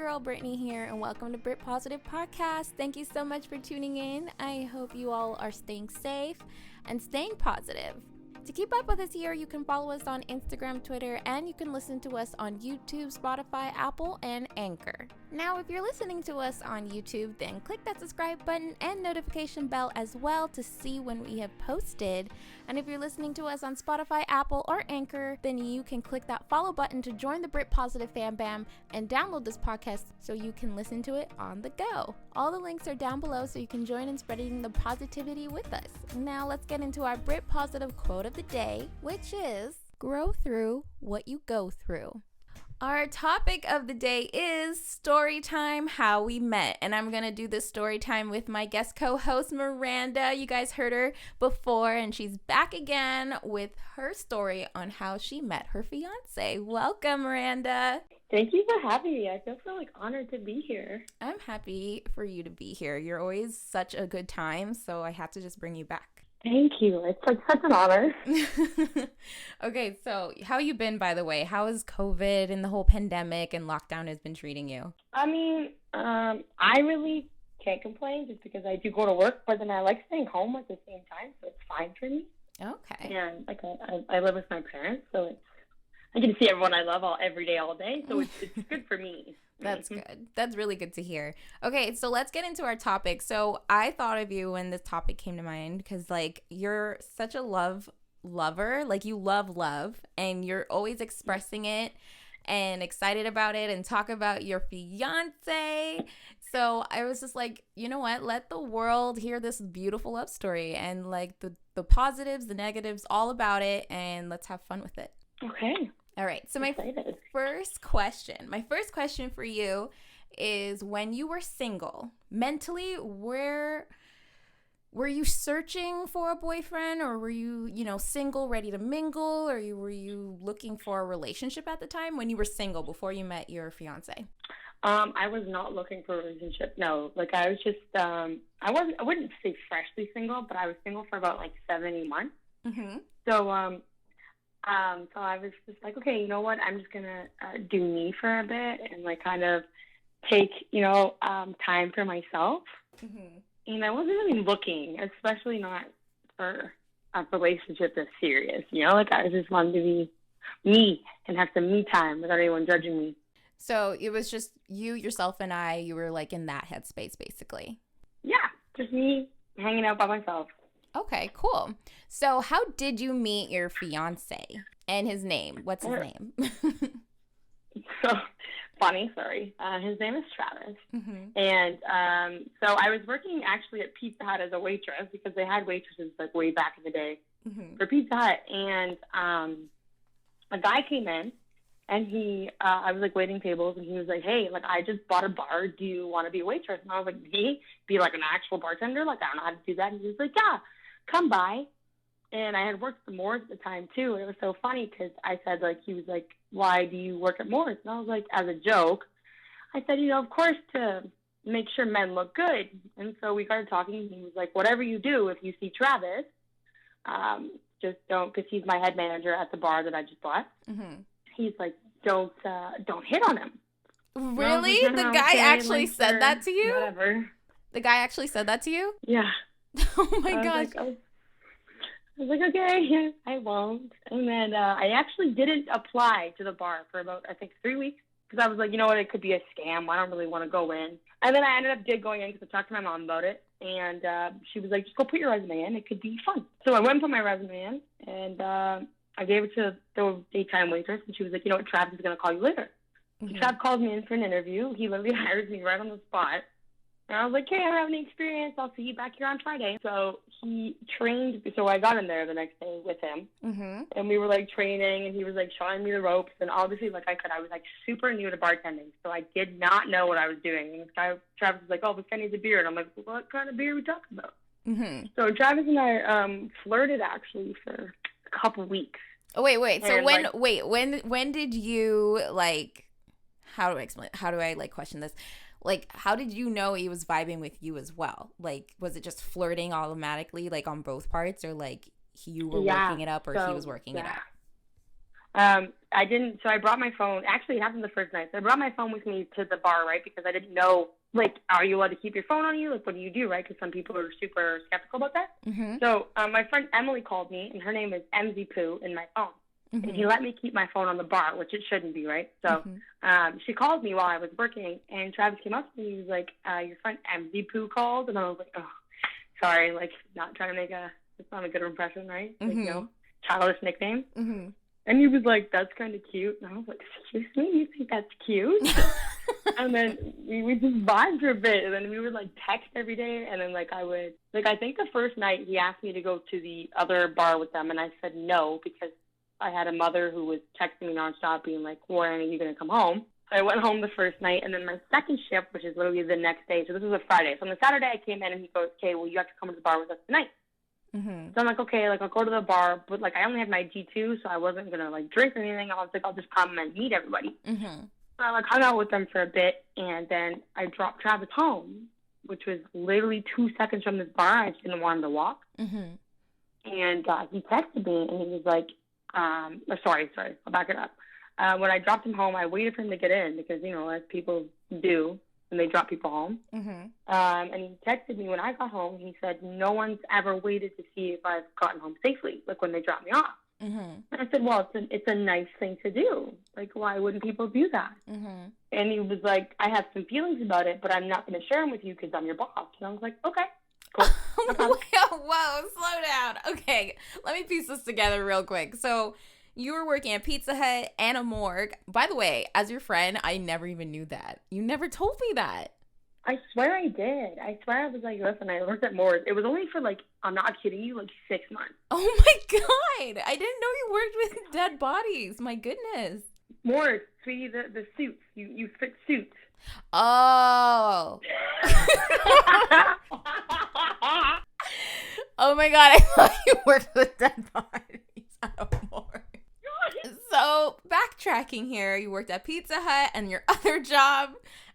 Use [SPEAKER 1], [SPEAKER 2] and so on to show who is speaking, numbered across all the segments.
[SPEAKER 1] girl Brittany here, and welcome to BrittPositivePodcast. Thank you so much for tuning in. I hope you all are staying safe and staying positive. To keep up with us here, you can follow us on Instagram, Twitter, and you can listen to us on YouTube, Spotify, Apple, and Anchor. Now, if you're listening to us on YouTube, then click that subscribe button and notification bell as well to see when we have posted. And if you're listening to us on Spotify, Apple, or Anchor, then you can click that follow button to join the Brit Positive Fam Bam and download this podcast so you can listen to it on the go. All the links are down below so you can join in spreading the positivity with us. Now, let's get into our Brit Positive quote of the day, which is, grow through what you go through. Our topic of the day is story time, how we met. And I'm going to do this story time with my guest co-host, Miranda. You guys heard her before, and she's back again with her story on how she met her fiance. Welcome, Miranda.
[SPEAKER 2] Thank you for having me. I feel so honored to be here.
[SPEAKER 1] I'm happy for you to be here. You're always such a good time, so I had to just bring you back.
[SPEAKER 2] Thank you. It's such an honor.
[SPEAKER 1] Okay, so how you been, by the way? How has COVID and the whole pandemic and lockdown has been treating you?
[SPEAKER 2] I mean, I really can't complain just because I do go to work, but then I like staying home at the same time, so it's fine for me.
[SPEAKER 1] Okay.
[SPEAKER 2] And I live with my parents, so I get to see everyone I love every day, all day, so it's good for me.
[SPEAKER 1] That's good. That's really good to hear. Okay, so let's get into our topic. So I thought of you when this topic came to mind because, you're such a lover. You love, and you're always expressing it and excited about it and talk about your fiance. So I was just like, you know what? Let the world hear this beautiful love story and, the positives, the negatives, all about it, and let's have fun with it.
[SPEAKER 2] Okay.
[SPEAKER 1] All right, so my first question for you is, when you were single, mentally, were you searching for a boyfriend, or were you, single, ready to mingle, or were you looking for a relationship at the time when you were single before you met your fiance?
[SPEAKER 2] I was not looking for a relationship, no. I was just, I wouldn't say freshly single, but I was single for about 7 months.
[SPEAKER 1] Mm-hmm.
[SPEAKER 2] So I was just like, okay, you know what? I'm just going to do me for a bit and kind of take, time for myself.
[SPEAKER 1] Mm-hmm.
[SPEAKER 2] And I wasn't really looking, especially not for a relationship that's serious, I just wanted to be me and have some me time without anyone judging me.
[SPEAKER 1] So it was just you, yourself, and you were in that headspace, basically.
[SPEAKER 2] Yeah, just me hanging out by myself.
[SPEAKER 1] Okay, cool. So how did you meet your fiance and his name? What's his name?
[SPEAKER 2] So funny story. His name is Travis.
[SPEAKER 1] Mm-hmm.
[SPEAKER 2] And so I was working actually at Pizza Hut as a waitress because they had waitresses way back in the day for Pizza Hut. And a guy came in and I was waiting tables, and he was like, hey, I just bought a bar. Do you want to be a waitress? And I was like, me? Be an actual bartender? I don't know how to do that. And he was like, yeah, come by. And I had worked at Moore's at the time too, and it was so funny because I said, he was like, why do you work at Moore's? And I was like, as a joke, I said, of course, to make sure men look good. And so we started talking, and he was like, whatever you do, if you see Travis, just don't, because he's my head manager at the bar that I just bought.
[SPEAKER 1] Mm-hmm.
[SPEAKER 2] He's like, don't hit on him.
[SPEAKER 1] Really? The guy actually said that to you?
[SPEAKER 2] Whatever.
[SPEAKER 1] The guy actually said that to you?
[SPEAKER 2] Yeah.
[SPEAKER 1] Oh my gosh.
[SPEAKER 2] I was like, okay, I won't. And then I actually didn't apply to the bar for about, I think, 3 weeks. Because I was like, you know what, it could be a scam. I don't really want to go in. And then I ended up going in because I talked to my mom about it. And she was like, just go put your resume in. It could be fun. So I went and put my resume in. And I gave it to the daytime waitress. And she was like, you know what, Travis is going to call you later. Mm-hmm. Trav called me in for an interview. He literally hired me right on the spot. And I was like, hey, I don't have any experience. I'll see you back here on Friday. So he trained. So I got in there the next day with him. Mm-hmm. And we were training, and he was showing me the ropes. And obviously, like I said, I was super new to bartending. So I did not know what I was doing. And this guy, Travis, was like, oh, this guy needs a beer. And I'm like, what kind of beer are we talking about? Mm-hmm. So Travis and I flirted actually for a couple weeks.
[SPEAKER 1] Oh, wait. So when did you how do I explain? How do I question this? How did you know he was vibing with you as well? Was it just flirting automatically, on both parts, or you were working it up, or he was working it up?
[SPEAKER 2] I didn't, so I brought my phone. Actually, it happened the first night. So I brought my phone with me to the bar, right? Because I didn't know, like, are you allowed to keep your phone on you? Like, what do you do, right? Because some people are super skeptical about that.
[SPEAKER 1] Mm-hmm.
[SPEAKER 2] So my friend Emily called me, and her name is MZ Poo in my phone.
[SPEAKER 1] Mm-hmm.
[SPEAKER 2] And he let me keep my phone on the bar, which it shouldn't be, right? So she called me while I was working, and Travis came up to me. He was like, your friend MZ Poo called. And I was like, oh, sorry, like, not trying to make it's not a good impression, right? Like, you know, childish nickname.
[SPEAKER 1] Mm-hmm.
[SPEAKER 2] And he was like, that's kind of cute. And I was like, excuse me, you think that's cute? And then we just vibed for a bit. And then we would, like, text every day. And then, like, I think the first night he asked me to go to the other bar with them. And I said no because I had a mother who was texting me nonstop being like, when are you going to come home? So I went home the first night. And then my second shift, which is literally the next day. So this was a Friday. So on the Saturday I came in and he goes, okay, well, you have to come to the bar with us tonight.
[SPEAKER 1] Mm-hmm.
[SPEAKER 2] So I'm like, okay, like, I'll go to the bar, but, like, I only had my G2, so I wasn't going to, like, drink or anything. I was like, I'll just come and meet everybody.
[SPEAKER 1] Mm-hmm.
[SPEAKER 2] So I, like, hung out with them for a bit, and then I dropped Travis home, which was literally 2 seconds from this bar. I just didn't want him to walk.
[SPEAKER 1] Mm-hmm.
[SPEAKER 2] And he texted me, and he was like, sorry, I'll back it up. When I dropped him home, I waited for him to get in because, you know, as people do, when they drop people home.
[SPEAKER 1] Mm-hmm.
[SPEAKER 2] And he texted me when I got home. He said, no one's ever waited to see if I've gotten home safely, like when they dropped me off.
[SPEAKER 1] Mm-hmm.
[SPEAKER 2] And I said, well, it's a nice thing to do. Like, why wouldn't people do that?
[SPEAKER 1] Mm-hmm.
[SPEAKER 2] And he was like, I have some feelings about it, but I'm not going to share them with you because I'm your boss. And I was like, okay, cool.
[SPEAKER 1] Whoa, slow down. Okay, let me piece this together real quick. So you were working at Pizza Hut and a morgue. By the way, as your friend, I never even knew that. You never told me that.
[SPEAKER 2] I swear I did. I swear I was like, listen, I worked at morgue. It was only for, like, I'm not kidding you, like 6 months.
[SPEAKER 1] Oh my God. I didn't know you worked with dead bodies. My goodness.
[SPEAKER 2] Morgue, sweetie, the suits. You fix suits.
[SPEAKER 1] Oh. Oh my God. I thought you worked with dead bodies at a morgue. So backtracking here, you worked at Pizza Hut and your other job,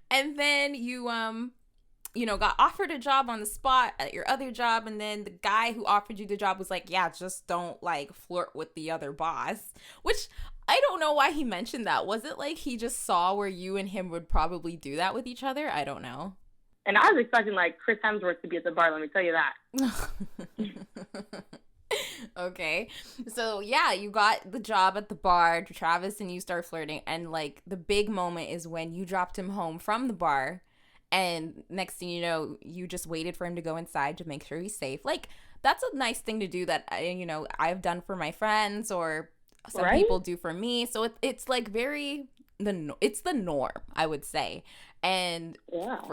[SPEAKER 1] and then you got offered a job on the spot at your other job, and then the guy who offered you the job was like, yeah, just don't, like, flirt with the other boss, which I don't know why he mentioned that. Was it like he just saw where you and him would probably do that with each other? I don't know.
[SPEAKER 2] And I was expecting, like, Chris Hemsworth to be at the bar, let me tell you that.
[SPEAKER 1] Okay. So, yeah, you got the job at the bar. Travis and you start flirting. And, like, the big moment is when you dropped him home from the bar. And next thing you know, you just waited for him to go inside to make sure he's safe. Like, that's a nice thing to do that, I've done for my friends or some people do for me. So, it's like it's the norm, I would say. And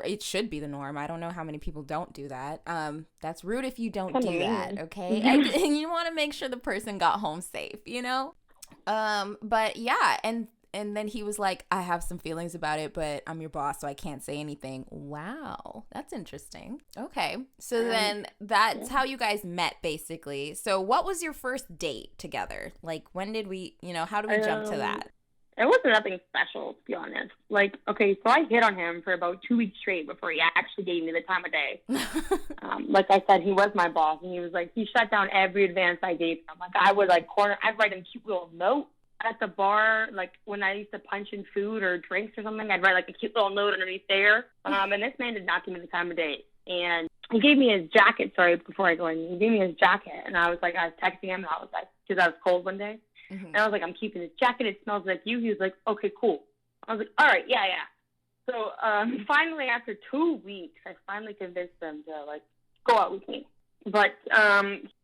[SPEAKER 1] it should be the norm. I don't know how many people don't do that. That's rude if you don't do that, okay? And you want to make sure the person got home safe, you know? But yeah, and then he was like, I have some feelings about it, but I'm your boss, so I can't say anything. Wow, that's interesting. Okay, so then that's how you guys met, basically. So what was your first date together? Like, when did how do we jump to that?
[SPEAKER 2] It wasn't nothing special, to be honest. Like, okay, so I hit on him for about 2 weeks straight before he actually gave me the time of day. Like I said, he was my boss, and he was like, he shut down every advance I gave him. Like, I would, like, I'd write him cute little note at the bar, like, when I used to punch in food or drinks or something, I'd write, like, a cute little note underneath there. And this man did not give me the time of day. And he gave me his jacket, before I go in. He gave me his jacket, and I was texting him, and I was like, because I was cold one day. Mm-hmm. And I was like, I'm keeping this jacket. It smells like you. He was like, okay, cool. I was like, all right, yeah. So finally, after 2 weeks, I finally convinced him to, like, go out with me. But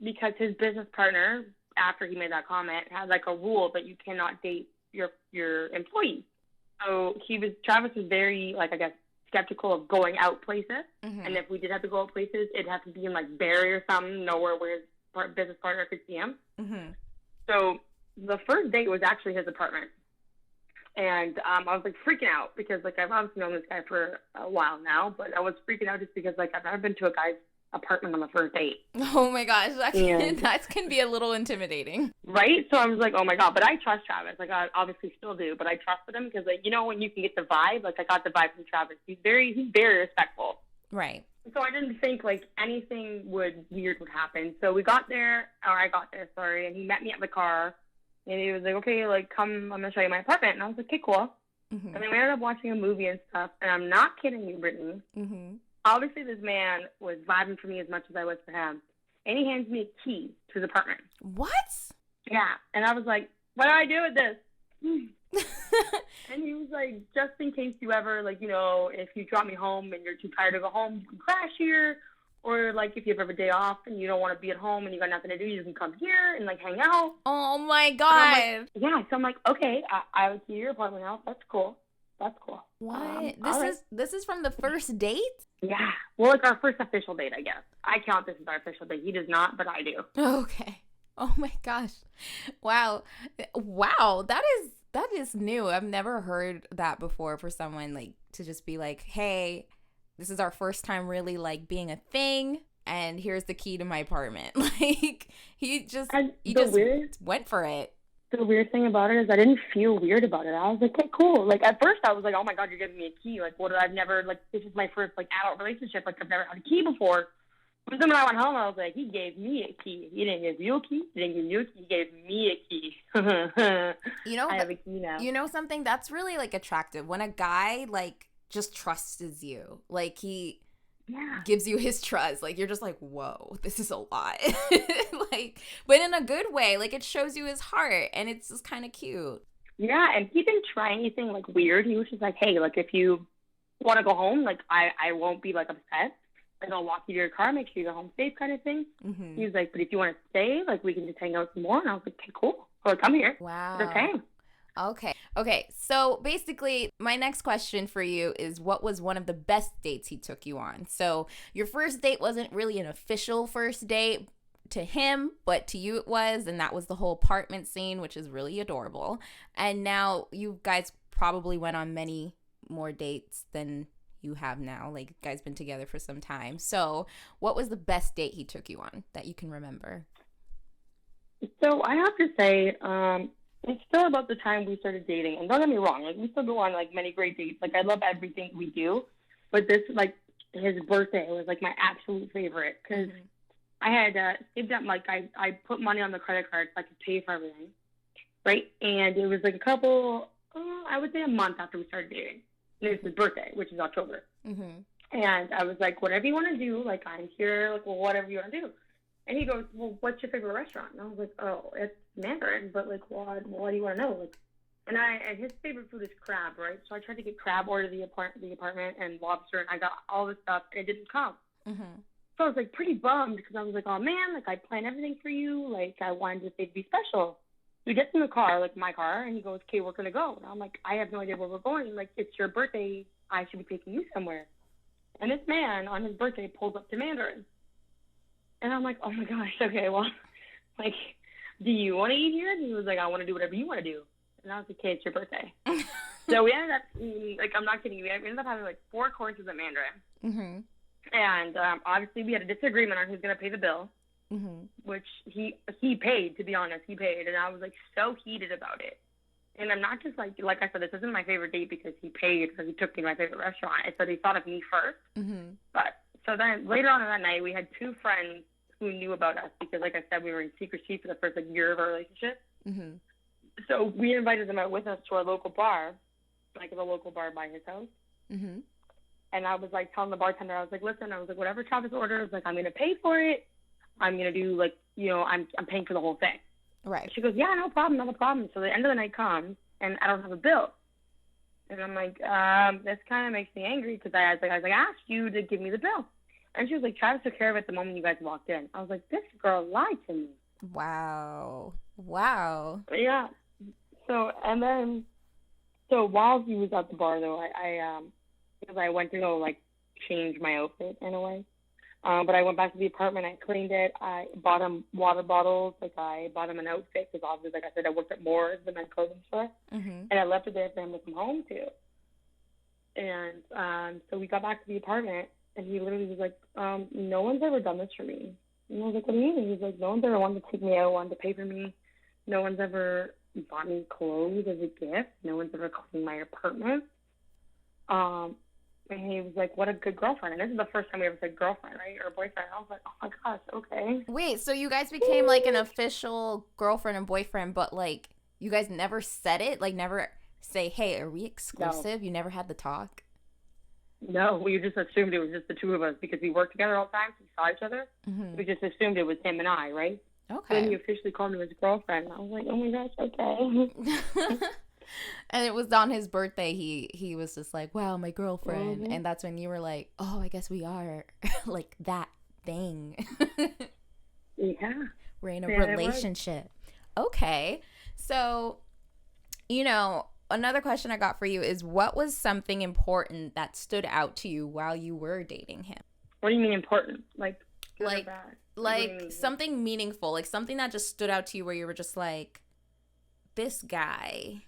[SPEAKER 2] because his business partner, after he made that comment, had, like, a rule that you cannot date your employees. So Travis was very, like, I guess, skeptical of going out places. Mm-hmm. And if we did have to go out places, it'd have to be in, like, Barrie or something, nowhere where his business partner could see him. Mm-hmm. So the first date was actually his apartment. And I was, like, freaking out because, like, I've obviously known this guy for a while now, but I was freaking out just because, like, I've never been to a guy's apartment on the first date.
[SPEAKER 1] Oh, my gosh. That can be a little intimidating.
[SPEAKER 2] Right? So I was like, oh, my God. But I trust Travis. Like, I obviously still do, but I trusted him because, like, when you can get the vibe, like, I got the vibe from Travis. He's very respectful.
[SPEAKER 1] Right.
[SPEAKER 2] So I didn't think, like, anything weird would happen. So I got there, and he met me at the car. And he was like, okay, like, come, I'm going to show you my apartment. And I was like, okay, cool.
[SPEAKER 1] Mm-hmm.
[SPEAKER 2] And then we ended up watching a movie and stuff. And I'm not kidding you, Brittany.
[SPEAKER 1] Mm-hmm.
[SPEAKER 2] Obviously, this man was vibing for me as much as I was for him. And he hands me a key to his apartment.
[SPEAKER 1] What?
[SPEAKER 2] Yeah. And I was like, what do I do with this? And he was like, just in case you ever, like, you know, if you drop me home and you're too tired to go home, you can crash here. Or, like, if you have a day off and you don't want to be at home and you got nothing to do, you can come here and, like, hang out.
[SPEAKER 1] Oh, my God.
[SPEAKER 2] Like, yeah, so I'm like, okay, I would see your apartment now. That's cool. That's cool.
[SPEAKER 1] What?
[SPEAKER 2] Right.
[SPEAKER 1] This is from the first date?
[SPEAKER 2] Yeah. Well, like, our first official date, I guess. I count this as our official date. He does not, but I do.
[SPEAKER 1] Okay. Oh, my gosh. Wow. Wow. That is new. I've never heard that before for someone, like, to just be like, hey, this is our first time really, like, being a thing, and here's the key to my apartment. Like, he just went for it.
[SPEAKER 2] The weird thing about it is I didn't feel weird about it. I was like, okay, cool. Like, at first I was like, oh, my God, you're giving me a key. Like, I've never, like, this is my first, like, adult relationship. Like, I've never had a key before. But then when I went home, I was like, he gave me a key. He didn't give you a key. He didn't give you a key. He gave me a key.
[SPEAKER 1] You know,
[SPEAKER 2] I have a key now.
[SPEAKER 1] You know something? That's really, like, attractive. When a guy, like, just trusts you. Like, he gives you his trust. Like, you're just like, whoa, this is a lot. Like, but in a good way. Like, it shows you his heart, and it's just kind of cute.
[SPEAKER 2] Yeah, and he didn't try anything, like, weird. He was just like, hey, like, if you want to go home, like, I won't be, like, upset. Like, I'll walk you to your car, make sure you go home safe kind of thing. Mm-hmm. He was like, but if you want to stay, like, we can just hang out some more. And I was like, okay, cool. So, come here.
[SPEAKER 1] Wow.
[SPEAKER 2] Just hang.
[SPEAKER 1] Okay. So basically, my next question for you is, what was one of the best dates he took you on? So your first date wasn't really an official first date to him, but to you it was, and that was the whole apartment scene, which is really adorable. And now you guys probably went on many more dates than you have now. Like, you guys been together for some time. So what was the best date he took you on that you can remember?
[SPEAKER 2] So I have to say, it's still about the time we started dating. And don't get me wrong, like, we still go on, like, many great dates. Like, I love everything we do. But this, like, his birthday was, like, my absolute favorite. Because I had saved up, like, I put money on the credit card so I could pay for everything. Right? And it was, like, a couple, I would say a month after we started dating. And it was his birthday, which is October. Mm-hmm. And I was like, whatever you want to do, like, I'm here, like, well, whatever you want to do. And he goes, well, what's your favorite restaurant? And I was like, oh, it's Mandarin, but, like, why do you want to know? Like, and his favorite food is crab, right? So I tried to get crab, order the apartment, and lobster, and I got all this stuff, and it didn't come. Mm-hmm. So I was, like, pretty bummed, because I was like, oh, man, like, I planned everything for you. Like, I wanted this day to be special. We get in the car, like, my car, and he goes, okay, we're going to go. And I'm like, I have no idea where we're going. Like, it's your birthday. I should be taking you somewhere. And this man, on his birthday, pulls up to Mandarin. And I'm like, oh, my gosh, okay, well, like, do you want to eat here? And he was like, I want to do whatever you want to do. And I was like, okay, it's your birthday. So we ended up eating, like, I'm not kidding you, we ended up having, like, 4 courses at Mandarin. Mm-hmm. And obviously we had a disagreement on who's going to pay the bill. Mm-hmm. Which he paid, to be honest. He paid, and I was, like, so heated about it. And I'm not just, like I said, this isn't my favorite date because he paid, because he took me to my favorite restaurant. It's that he thought of me first. Mm-hmm. But so then later on in that night, we had 2 friends who knew about us because, like I said, we were in secrecy for the first, like, year of our relationship. Mm-hmm. So we invited them out with us to our local bar, like the local bar by his house. Mm-hmm. And I was, like, telling the bartender, I was like, listen, I was like, whatever Travis orders, like, I'm going to pay for it. I'm going to do, like, you know, I'm paying for the whole thing. Right. She goes, yeah, no problem, not a problem. So the end of the night comes, and I don't have a bill. And I'm like, this kind of makes me angry because I was like, I asked you to give me the bill. And she was like, Travis took care of it the moment you guys walked in. I was like, this girl lied to me.
[SPEAKER 1] Wow.
[SPEAKER 2] Yeah. So while he was at the bar, though, because I went to go, like, change my outfit in a way. But I went back to the apartment, I cleaned it, I bought him water bottles, like, I bought him an outfit, because obviously, like I said, I worked at Moore's, the men's clothing store, and I left it there for him to come home to. And so we got back to the apartment, and he literally was like, no one's ever done this for me. And I was like, what do you mean? And he was like, no one's ever wanted to take me out, wanted to pay for me. No one's ever bought me clothes as a gift. No one's ever cleaned my apartment. And he was like, what a good girlfriend. And this is the first time we ever said girlfriend, right? Or boyfriend. I was like, oh my gosh, okay.
[SPEAKER 1] Wait, so you guys became like an official girlfriend and boyfriend, but like you guys never said it? Like never say, hey, are we exclusive? No. You never had the talk?
[SPEAKER 2] No, we just assumed it was just the two of us because we worked together all the time. So we saw each other.
[SPEAKER 1] Mm-hmm.
[SPEAKER 2] We just assumed it was him and I, right?
[SPEAKER 1] Okay.
[SPEAKER 2] Then he officially called me his girlfriend. I was like, oh my gosh, okay.
[SPEAKER 1] And it was on his birthday. He was just like, wow, my girlfriend.
[SPEAKER 2] Mm-hmm.
[SPEAKER 1] And that's when you were like, oh, I guess we are like that thing.
[SPEAKER 2] Yeah.
[SPEAKER 1] We're in a relationship. Okay. So, you know, another question I got for you is, what was something important that stood out to you while you were dating him?
[SPEAKER 2] What do you mean important? Like
[SPEAKER 1] something meaningful, like something that just stood out to you where you were just like, this guy,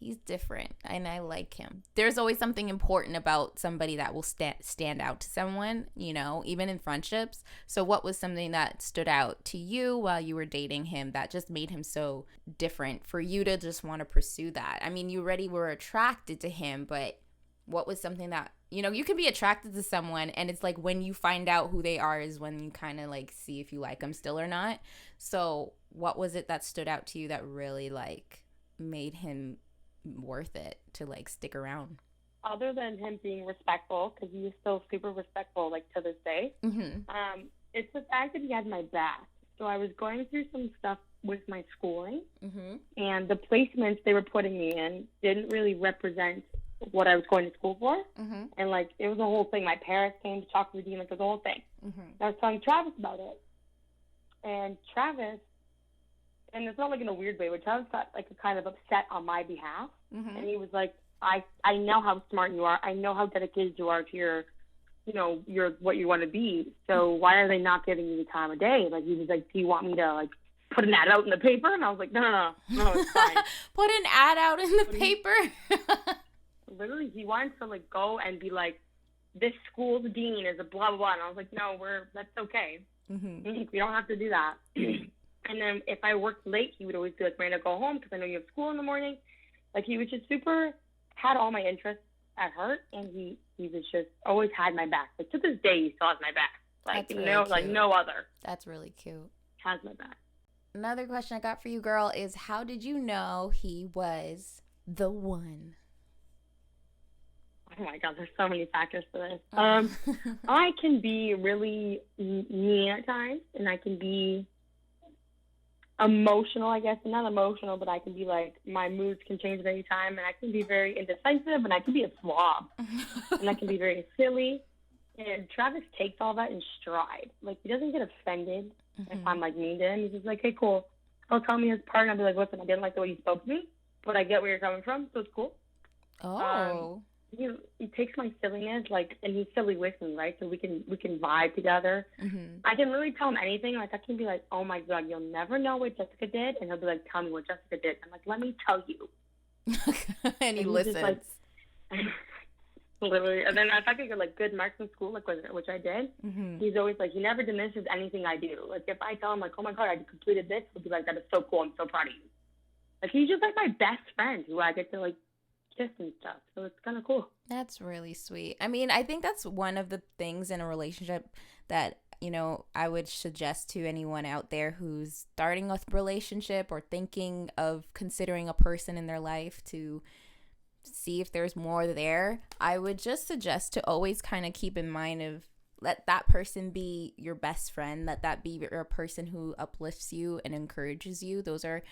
[SPEAKER 1] he's different and I like him. There's always something important about somebody that will stand out to someone, you know, even in friendships. So what was something that stood out to you while you were dating him that just made him so different for you to just want to pursue that? I mean, you already were attracted to him, but what was something that, you know, you can be attracted to someone and it's like when you find out who they are is when you kind of like see if you like them still or not. So what was it that stood out to you that really like made him worth it to like stick around?
[SPEAKER 2] Other than him being respectful, because he is still super respectful like to this day, it's the fact that he had my back. So I was going through some stuff with my schooling, and the placements they were putting me in didn't really represent what I was going to school for. And like it was a whole thing. My parents came to talk to me, like it was the whole thing. I was telling Travis about it, and Travis, and it's not like in a weird way, but Travis got like kind of upset on my behalf. And he was like, I know how smart you are. I know how dedicated you are to your, you know, your what you want to be. So why are they not giving you the time of day? Like he was like, do you want me to like put an ad out in the paper? And I was like, no, it's fine.
[SPEAKER 1] Put an ad out in the paper?
[SPEAKER 2] Literally, he wanted to like go and be like, this school's dean is a blah blah blah. And I was like, no, that's okay. We don't have to do that. And then if I worked late, he would always be like, Miranda, go home because I know you have school in the morning. Like he was just had all my interests at heart, and he was just always had my back. Like to this day, he still has my back. Like
[SPEAKER 1] really cute.
[SPEAKER 2] Like no other.
[SPEAKER 1] That's really cute.
[SPEAKER 2] Has my back.
[SPEAKER 1] Another question I got for you, girl, is how did you know he was the one?
[SPEAKER 2] Oh my God, there's so many factors to this. I can be really mean at times, and I can be emotional, I guess. I'm not emotional, but I can be like, my moods can change at any time, and I can be very indecisive, and I can be a slob, and I can be very silly. And Travis takes all that in stride. Like, he doesn't get offended if I'm like mean to him. He's just like, hey, cool. He'll tell me his part, and I'll be like, listen, I didn't like the way you spoke to me, but I get where you're coming from, so it's cool.
[SPEAKER 1] Oh.
[SPEAKER 2] He takes my silliness, like, and he's silly with me, right? So we can vibe together. I can really tell him anything. Like, I can be like, oh my God, you'll never know what Jessica did, and he'll be like, tell me what Jessica did. I'm like, let me tell you.
[SPEAKER 1] And he listens.
[SPEAKER 2] Like, literally. And then if I could get like good marks in school, like which I did, he's always like, he never diminishes anything I do. Like if I tell him like, oh my God, I completed this, he'll be like, that is so cool. I'm so proud of you. Like he's just like my best friend who I get to like kiss and stuff, so it's kind of cool.
[SPEAKER 1] That's really sweet. I mean, I think that's one of the things in a relationship that, you know, I would suggest to anyone out there who's starting a relationship or thinking of considering a person in their life to see if there's more there. I would just suggest to always kind of keep in mind of let that person be your best friend, let that be your person who uplifts you and encourages you. Those are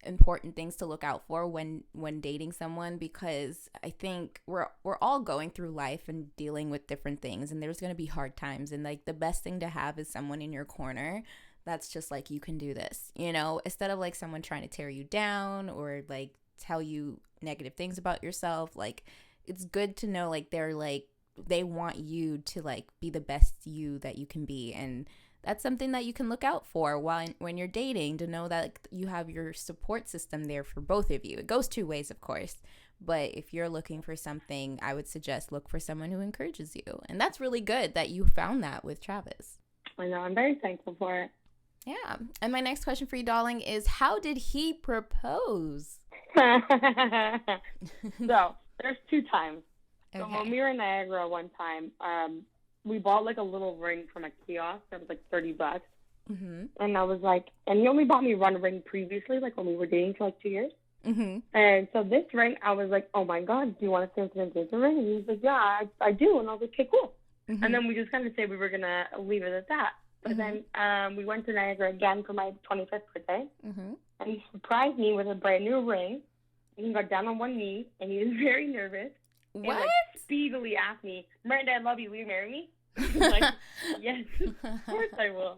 [SPEAKER 1] important things to look out for when dating someone, because I think we're all going through life and dealing with different things, and there's going to be hard times, and like the best thing to have is someone in your corner that's just like, you can do this, you know, instead of like someone trying to tear you down or like tell you negative things about yourself. Like it's good to know like they want you to like be the best you that you can be, and that's something that you can look out for when you're dating, to know that you have your support system there for both of you. It goes two ways, of course, but if you're looking for something, I would suggest look for someone who encourages you, and that's really good that you found that with Travis.
[SPEAKER 2] I know, I'm very thankful for it.
[SPEAKER 1] Yeah, and my next question for you, darling, is how did he propose?
[SPEAKER 2] So, there's two times. So
[SPEAKER 1] Okay.
[SPEAKER 2] when we were in Niagara one time, we bought like a little ring from a kiosk that was like $30.
[SPEAKER 1] Mm-hmm.
[SPEAKER 2] And I was like, and he only bought me one ring previously, like when we were dating for like 2 years.
[SPEAKER 1] Mm-hmm.
[SPEAKER 2] And so this ring, I was like, oh my God, do you want to stay with an engagement ring? And he was like, yeah, I do. And I was like, okay, cool.
[SPEAKER 1] Mm-hmm.
[SPEAKER 2] And then we just kind of said we were going to leave it at that. But then we went to Niagara again for my 25th birthday.
[SPEAKER 1] Mm-hmm.
[SPEAKER 2] And he surprised me with a brand new ring. And he got down on one knee, and he was very nervous.
[SPEAKER 1] What?
[SPEAKER 2] And like speedily asked me, Miranda, I love you. Will you marry me? I was like, yes, of course I will.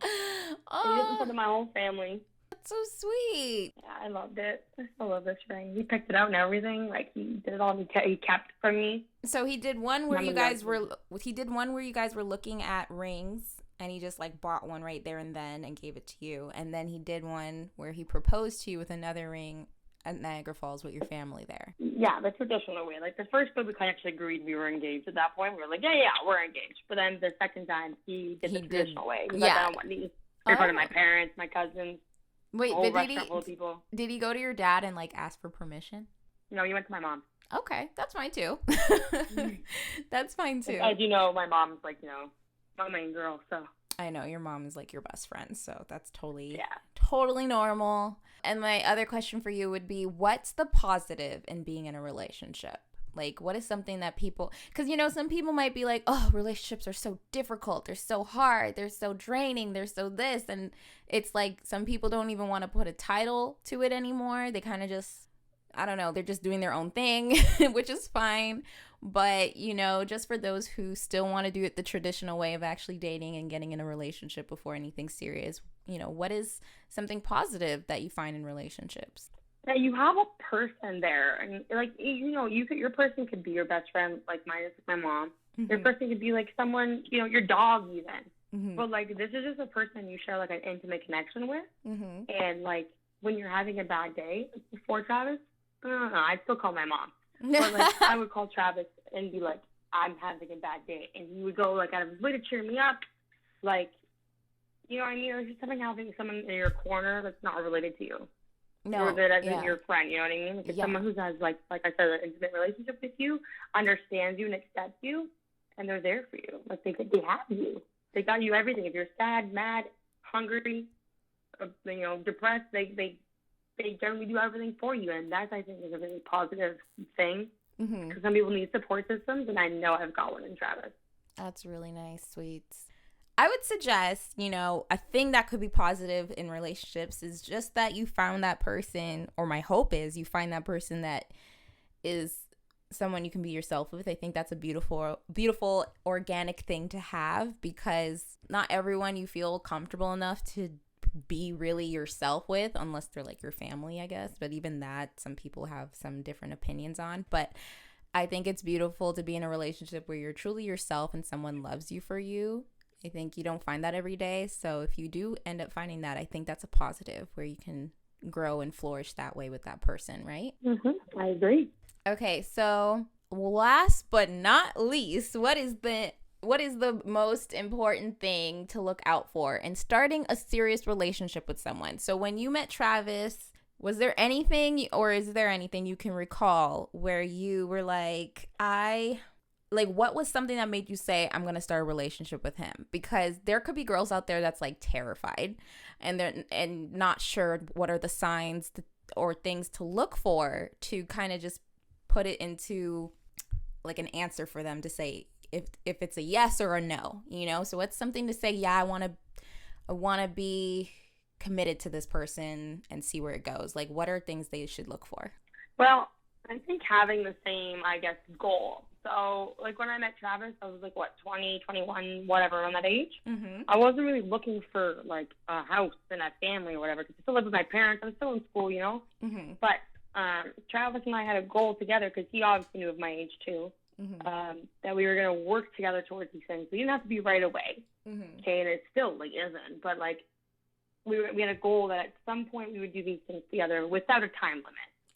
[SPEAKER 1] Oh,
[SPEAKER 2] And he did it in front of my whole family.
[SPEAKER 1] that's so sweet.
[SPEAKER 2] Yeah, I loved it. I still love this ring. He picked it out and everything. Like he did it all. And he kept it from me.
[SPEAKER 1] So he did one where you guys were. He did one where you guys were looking at rings, and he just like bought one right there and then and gave it to you. And then he did one where he proposed to you with another ring at Niagara Falls with your family there.
[SPEAKER 2] Yeah, the traditional way. Like the first time we kind of actually agreed we were engaged at that point. We were like, yeah, we're engaged. But then the second time he did the traditional way. He got down on one knee in front of my parents, my cousins.
[SPEAKER 1] Wait,
[SPEAKER 2] whole restaurant full of people.
[SPEAKER 1] Did he go to your dad and like ask for permission?
[SPEAKER 2] No, he went to my mom.
[SPEAKER 1] Okay, that's fine too. That's fine too.
[SPEAKER 2] As you know, my mom's like, my main girl, so.
[SPEAKER 1] I know your mom is like your best friend, so that's totally normal. And my other question for you would be, what's the positive in being in a relationship? Like, what is something that people, because, some people might be like, oh, relationships are so difficult. They're so hard. They're so draining. They're so this. And it's like some people don't even want to put a title to it anymore. They kind of just, I don't know, they're just doing their own thing, which is fine. But, just for those who still want to do it the traditional way of actually dating and getting in a relationship before anything serious, what is something positive that you find in relationships?
[SPEAKER 2] That you have a person there. And, like, your person could be your best friend, like mine is with my mom. Mm-hmm. Your person could be, like, someone, your dog even. Mm-hmm. But, like, this is just a person you share, like, an intimate connection with. Mm-hmm. And, like, when you're having a bad day, before Travis, I don't know, I'd still call my mom. But, like, I would call Travis and be like, I'm having a bad day. And he would go, like, out of his way to cheer me up. Like, you know what I mean? It's just having someone in your corner that's not related to you. No. Or that as in your friend, you know what I mean? Like, someone who has, like I said, an intimate relationship with you, understands you and accepts you, and they're there for you. Like, they have you. They got you everything. If you're sad, mad, hungry, depressed, they generally do everything for you, and that, I think, is a really positive thing. Because some people need support systems, and I know I've got one in Travis.
[SPEAKER 1] That's really nice, sweets. I would suggest, a thing that could be positive in relationships is just that you found that person, or my hope is you find that person that is someone you can be yourself with. I think that's a beautiful, beautiful organic thing to have, because not everyone you feel comfortable enough to be really yourself with, unless they're like your family, I guess. But even that, some people have some different opinions on. But I think it's beautiful to be in a relationship where you're truly yourself and someone loves you for you. I think you don't find that every day. So if you do end up finding that, I think that's a positive where you can grow and flourish that way with that person, right?
[SPEAKER 2] I agree.
[SPEAKER 1] Okay, so last but not least, what is the most important thing to look out for in starting a serious relationship with someone? So when you met Travis, was there anything, or is there anything you can recall where you were like, what was something that made you say, I'm going to start a relationship with him? Because there could be girls out there that's like terrified and not sure what are the signs or things to look for to kind of just put it into like an answer for them to say if it's a yes or a no, So it's something to say, yeah, I want to be committed to this person and see where it goes. Like, what are things they should look for?
[SPEAKER 2] Well, I think having the same, goal. So, like, when I met Travis, I was, 20, 21, whatever, around that age. Mm-hmm. I wasn't really looking for, a house and a family or whatever, because I still live with my parents. I'm still in school, Mm-hmm. But Travis and I had a goal together, because he obviously knew of my age, too, that we were going to work together towards these things. We didn't have to be right away, okay, and it still, isn't. But, we had a goal that at some point we would do these things together without a time limit.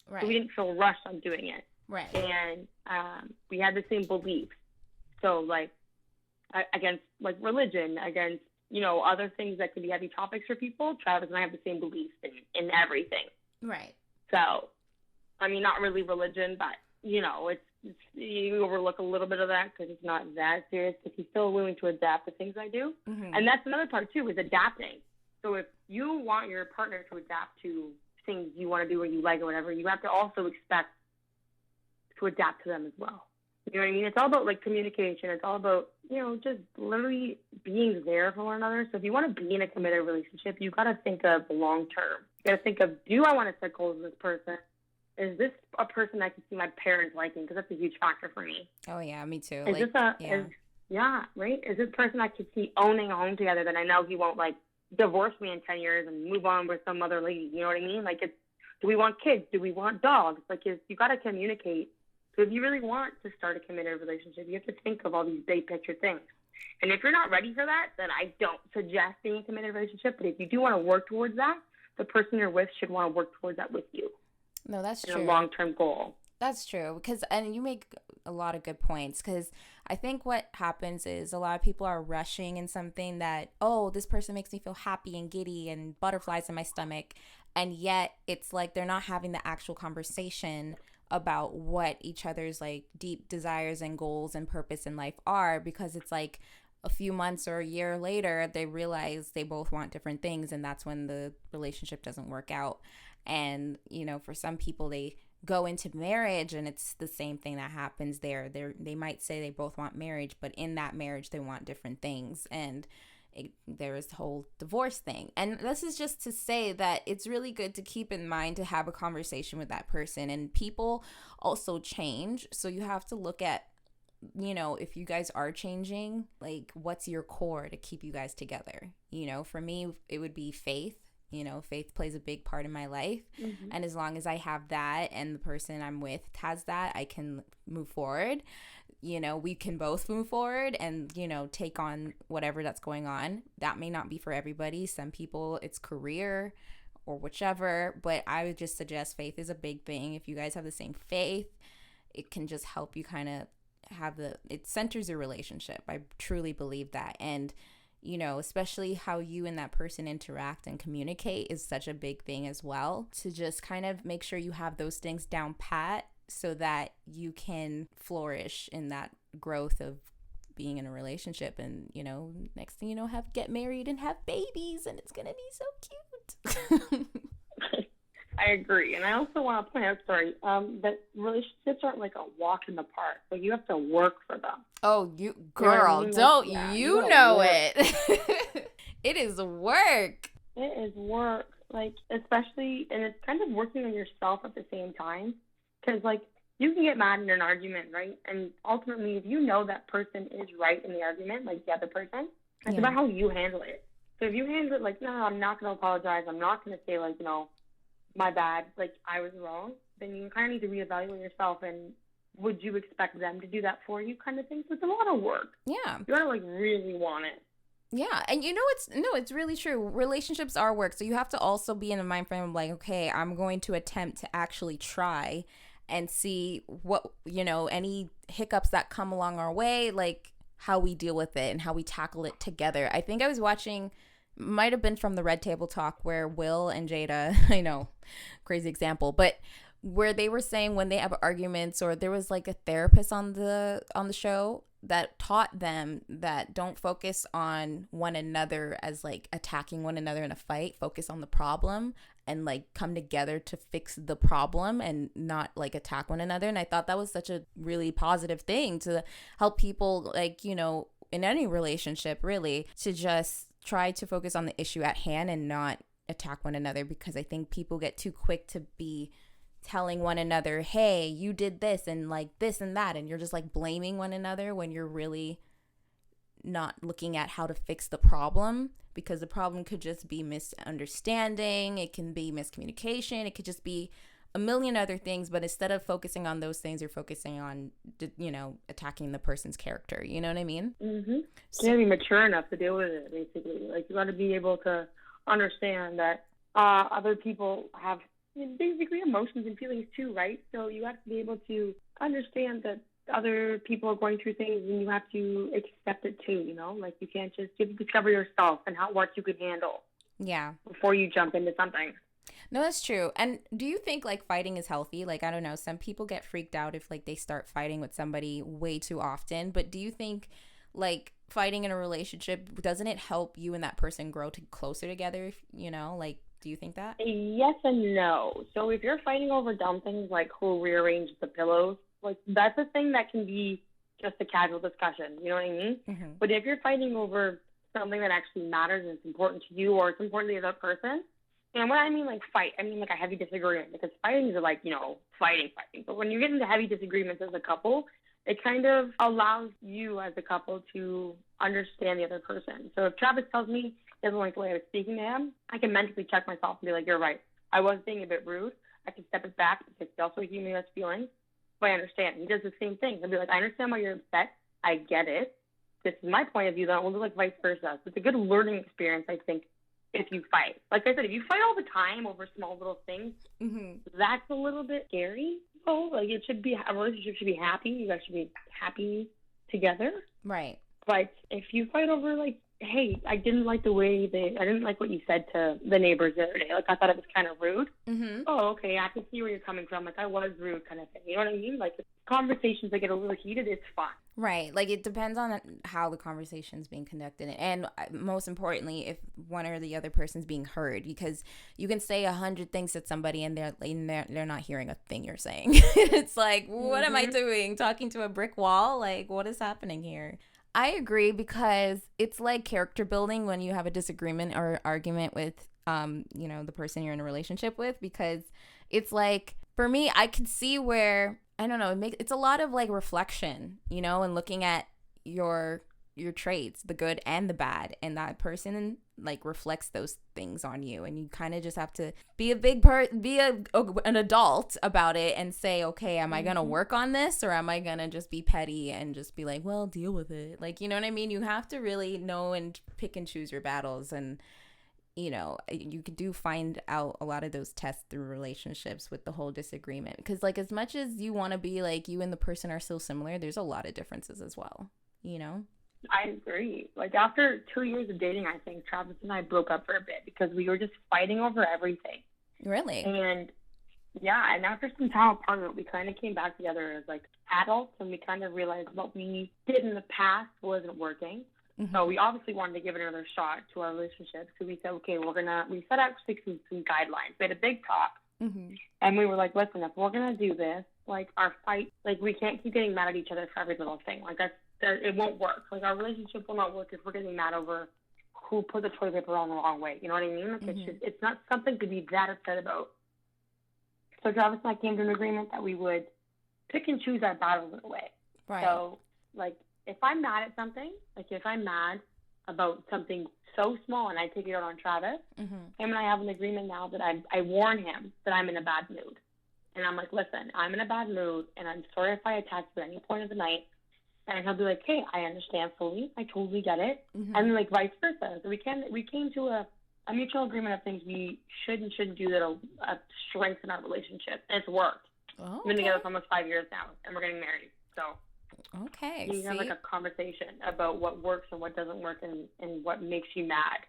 [SPEAKER 2] Right. So we didn't feel rushed on doing it.
[SPEAKER 1] Right.
[SPEAKER 2] And we had the same beliefs. So, against, religion, against, other things that could be heavy topics for people, Travis and I have the same beliefs in everything.
[SPEAKER 1] Right.
[SPEAKER 2] So, not really religion, but, it's you overlook a little bit of that because it's not that serious, but he's still willing to adapt to things I do. Mm-hmm. And that's another part, too, is adapting. So if you want your partner to adapt to things you want to do or you like or whatever, you have to also expect to adapt to them as well. You know what I mean? It's all about, like, communication. It's all about, you know, just literally being there for one another. So if you want to be in a committed relationship, you got to think of long term. You got to think of, do I want to set goals with this person? Is this a person I can see my parents liking? Because that's a huge factor for me.
[SPEAKER 1] Oh, yeah, me too.
[SPEAKER 2] Is right? Is this person I could see owning a home together that I know he won't, like, divorce me in 10 years and move on with some other lady? You know what I mean? Like, do we want kids? Do we want dogs? Like, you got to communicate. So if you really want to start a committed relationship, you have to think of all these big picture things. And if you're not ready for that, then I don't suggest being a committed relationship. But if you do want to work towards that, the person you're with should want to work towards that with you.
[SPEAKER 1] No, that's true.
[SPEAKER 2] A long-term goal.
[SPEAKER 1] That's true. And you make a lot of good points, because I think what happens is a lot of people are rushing in something that, oh, this person makes me feel happy and giddy and butterflies in my stomach. And yet it's like they're not having the actual conversation about what each other's like deep desires and goals and purpose in life are, because it's like a few months or a year later they realize they both want different things, and that's when the relationship doesn't work out. And you know, for some people, they go into marriage and it's the same thing that happens there. They might say they both want marriage, but in that marriage they want different things, and there is the whole divorce thing. And this is just to say that it's really good to keep in mind to have a conversation with that person. And people also change, so you have to look at, you know, if you guys are changing, like, what's your core to keep you guys together? You know, for me, it would be faith. You know, faith plays a big part in my life. Mm-hmm. And as long as I have that and the person I'm with has that, I can move forward. You know, we can both move forward and, you know, take on whatever that's going on. That may not be for everybody. Some people, it's career or whichever. But I would just suggest faith is a big thing. If you guys have the same faith, it can just help you kind of it centers your relationship. I truly believe that. And you know, especially how you and that person interact and communicate is such a big thing as well, to just kind of make sure you have those things down pat so that you can flourish in that growth of being in a relationship. And, you know, next thing you know, get married and have babies, and it's going to be so cute.
[SPEAKER 2] I agree. And I also want to point out, that relationships aren't like a walk in the park. Like, you have to work for them.
[SPEAKER 1] Oh, you girl, don't you know it? It is work.
[SPEAKER 2] It is work. Like, especially, and it's kind of working on yourself at the same time. Because, like, you can get mad in an argument, right? And ultimately, if you know that person is right in the argument, like the other person, it's about how you handle it. So if you handle it like, no, I'm not going to apologize. I'm not going to say, like, you know, my bad, like, I was wrong, then you kind of need to reevaluate yourself, and would you expect them to do that for you, kind of thing. So it's a lot of work.
[SPEAKER 1] Yeah.
[SPEAKER 2] You gotta, like, really want it.
[SPEAKER 1] Yeah. And you know, it's really true. Relationships are work. So you have to also be in a mind frame of like, okay, I'm going to attempt to actually try and see what, you know, any hiccups that come along our way, like how we deal with it and how we tackle it together. I think I was watching, might have been from the Red Table Talk, where Will and Jada, I know, crazy example, but where they were saying when they have arguments, or there was like a therapist on the show that taught them that don't focus on one another as like attacking one another in a fight, focus on the problem and like come together to fix the problem and not like attack one another. And I thought that was such a really positive thing to help people, like, you know, in any relationship really, to just try to focus on the issue at hand and not attack one another, because I think people get too quick to be telling one another, hey, you did this and like this and that, and you're just like blaming one another when you're really not looking at how to fix the problem, because the problem could just be misunderstanding, it can be miscommunication, it could just be a million other things. But instead of focusing on those things, you're focusing on, you know, attacking the person's character. You know what I mean?
[SPEAKER 2] Mm-hmm. So you gotta be mature enough to deal with it, basically. Like, you gotta be able to understand that other people have basically emotions and feelings too, right? So you have to be able to understand that other people are going through things, and you have to accept it too, you know? Like, you can't just discover yourself and what you could handle.
[SPEAKER 1] Yeah.
[SPEAKER 2] Before you jump into something.
[SPEAKER 1] No, that's true. And do you think like fighting is healthy? Like, I don't know, some people get freaked out if like they start fighting with somebody way too often. But do you think like fighting in a relationship, doesn't it help you and that person grow closer together? You know, like, do you think that?
[SPEAKER 2] Yes and no. So if you're fighting over dumb things like who rearranged the pillows, like that's a thing that can be just a casual discussion. You know what I mean?
[SPEAKER 1] Mm-hmm.
[SPEAKER 2] But if you're fighting over something that actually matters and it's important to you or it's important to the other person, and when I mean like fight, I mean like a heavy disagreement, because fighting is like, you know, fighting. But when you get into heavy disagreements as a couple, it kind of allows you as a couple to understand the other person. So if Travis tells me he doesn't like the way I was speaking to him, I can mentally check myself and be like, you're right. I was being a bit rude. I can step it back because he also gave me those feelings. But I understand. He does the same thing. He'll be like, I understand why you're upset. I get it. This is my point of view, though. We'll do like vice versa. It's a good learning experience, I think, if you fight. Like I said, if you fight all the time over small little things, that's a little bit scary. Oh, like it should be, a relationship should be happy. You guys should be happy together.
[SPEAKER 1] Right.
[SPEAKER 2] But if you fight over like, hey, I didn't like what you said to the neighbors the other day. Like I thought it was kind of rude.
[SPEAKER 1] Mm-hmm.
[SPEAKER 2] Oh, okay, I can see where you're coming from. Like I was rude, kind of thing. You know what I mean? Like conversations that get a little heated, it's fun.
[SPEAKER 1] Right. Like it depends on how the conversation is being conducted, and most importantly, if one or the other person's being heard, because you can say 100 things to somebody and they're not hearing a thing you're saying. It's like, what am I doing? Talking to a brick wall? Like, what is happening here? I agree, because it's like character building when you have a disagreement or argument with, you know, the person you're in a relationship with, because it's like, for me, I could see where, I don't know, it's a lot of like reflection, you know, and looking at your traits, the good and the bad, and that person like reflects those things on you, and you kind of just have to be an adult about it and say, okay, am I gonna work on this, or am I gonna just be petty and just be like, well, deal with it? Like, you know what I mean? You have to really know and pick and choose your battles, and you know, you do find out a lot of those tests through relationships with the whole disagreement, because like as much as you want to be like, you and the person are so similar, there's a lot of differences as well, you know?
[SPEAKER 2] I agree. Like after 2 years of dating, I think Travis and I broke up for a bit because we were just fighting over everything.
[SPEAKER 1] Really?
[SPEAKER 2] And yeah, and after some time apart, we kind of came back together as like adults, and we kind of realized what we did in the past wasn't working. Mm-hmm. So we obviously wanted to give it another shot to our relationship. So we said, okay, we set out some guidelines. We had a big talk. Mm-hmm. And we were like, listen, if we're going to do this, like our fight, like we can't keep getting mad at each other for every little thing. Like it won't work. Like our relationship will not work if we're getting mad over who put the toilet paper on the wrong way. You know what I mean? Like it's not something to be that upset about. So Travis and I came to an agreement that we would pick and choose our battles in a way. Right. So like if I'm mad at something, like if I'm mad about something so small and I take it out on Travis, him and I have an agreement now that I warn him that I'm in a bad mood. And I'm like, listen, I'm in a bad mood, and I'm sorry if I attack you at any point of the night. And he'll be like, hey, I understand fully. I totally get it. Mm-hmm. And like vice versa. So we came to a mutual agreement of things we should and shouldn't do that'll strengthen our relationship. And it's worked. Oh, okay. We've been together for almost 5 years now, and we're getting married. So
[SPEAKER 1] okay,
[SPEAKER 2] you have like a conversation about what works and what doesn't work, and what makes you mad.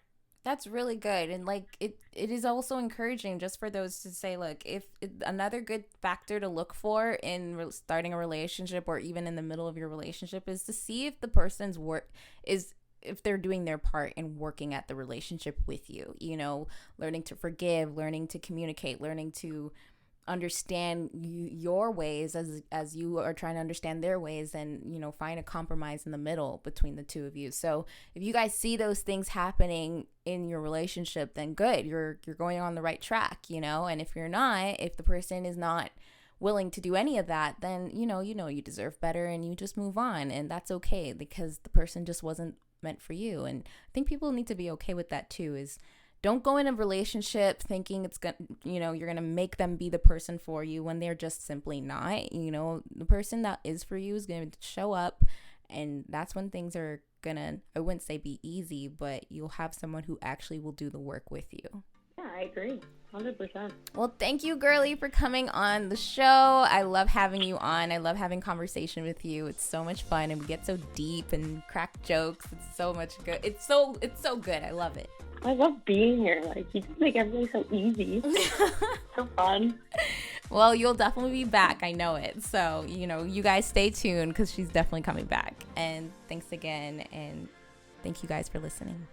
[SPEAKER 1] That's really good. And like it is also encouraging just for those to say, look, if another good factor to look for in starting a relationship or even in the middle of your relationship is to see if the person's if they're doing their part in working at the relationship with you, you know, learning to forgive, learning to communicate, learning to understand your ways as you are trying to understand their ways, and you know, find a compromise in the middle between the two of you. So if you guys see those things happening in your relationship, then good, you're going on the right track, you know. And if you're not, if the person is not willing to do any of that, then you know you deserve better, and you just move on, and that's okay, because the person just wasn't meant for you. And I think people need to be okay with that too. Is don't go in a relationship thinking it's gonna, you know, you're gonna make them be the person for you when they're just simply not. You know, the person that is for you is gonna show up, and that's when things are gonna, I wouldn't say be easy, but you'll have someone who actually will do the work with you.
[SPEAKER 2] Yeah, I agree. 100%.
[SPEAKER 1] Well, thank you, girlie, for coming on the show. I love having you on. I love having conversation with you. It's so much fun, and we get so deep and crack jokes. It's so much good. It's so good. I love it.
[SPEAKER 2] I love being here. Like, you just make everything so easy. So fun.
[SPEAKER 1] Well, you'll definitely be back. I know it. So, you guys stay tuned because she's definitely coming back. And thanks again. And thank you guys for listening.